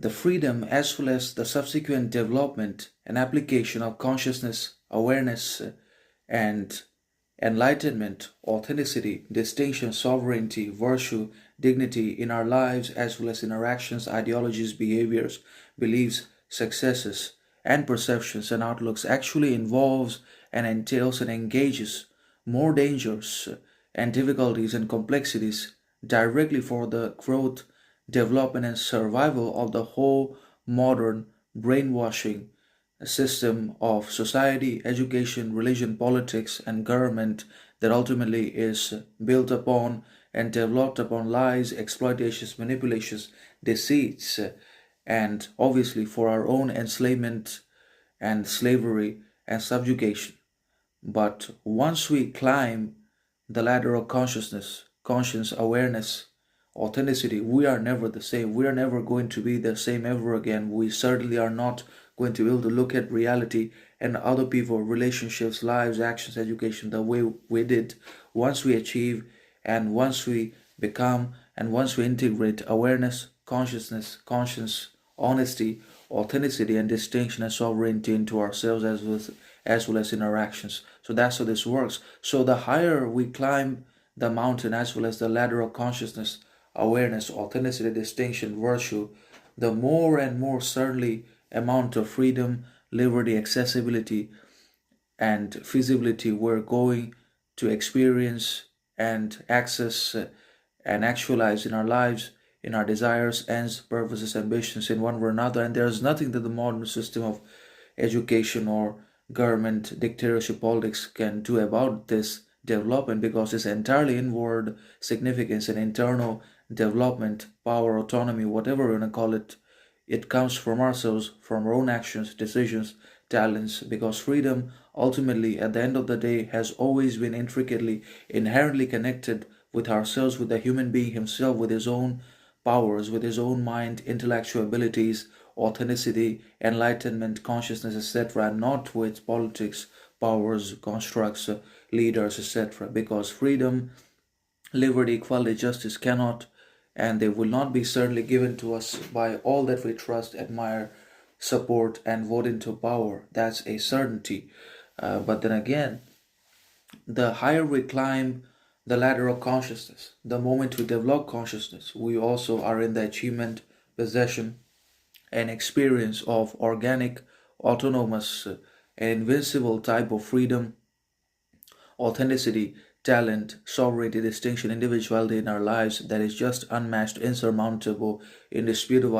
the freedom as well as the subsequent development and application of consciousness, awareness, and enlightenment, authenticity, distinction, sovereignty, virtue, dignity in our lives as well as in our actions, ideologies, behaviors, beliefs, successes, and perceptions and outlooks actually involves and entails and engages more dangers and difficulties and complexities directly for the growth, development, and survival of the whole modern brainwashing system of society, education, religion, politics, and government that ultimately is built upon and developed upon lies, exploitations, manipulations, deceits, and obviously for our own enslavement and slavery and subjugation. But once we climb the ladder of consciousness, conscience, awareness, authenticity, we are never the same. We are never going to be the same ever again. We certainly are not going to be able to look at reality and other people, relationships, lives, actions, education the way we did once we achieve and once we become and once we integrate awareness, consciousness, conscience, honesty, authenticity, and distinction and sovereignty into ourselves as well as in our actions. So that's how this works. So the higher we climb the mountain as well as the ladder of consciousness, awareness, authenticity, distinction, virtue, the more and more certainly amount of freedom, liberty, accessibility, and feasibility we're going to experience and access and actualize in our lives, in our desires, ends, purposes, ambitions in one way or another. And there's nothing that the modern system of education or government, dictatorship, politics can do about this development because it's entirely inward significance and internal development, power, autonomy, whatever you want to call it. It comes from ourselves, from our own actions, decisions, talents, because freedom ultimately, at the end of the day, has always been intricately, inherently connected with ourselves, with the human being himself, with his own powers, with his own mind, intellectual abilities, authenticity, enlightenment, consciousness, etc., not with politics, powers, constructs, leaders, etc. Because freedom, liberty, equality, justice cannot and they will not be certainly given to us by all that we trust, admire, support, and vote into power. That's a certainty. But then again, the higher we climb the ladder of consciousness, the moment we develop consciousness, we also are in the achievement, possession, and experience of organic, autonomous, and invincible type of freedom, authenticity, talent, sovereignty, distinction, individuality in our lives that is just unmatched, insurmountable, indisputable.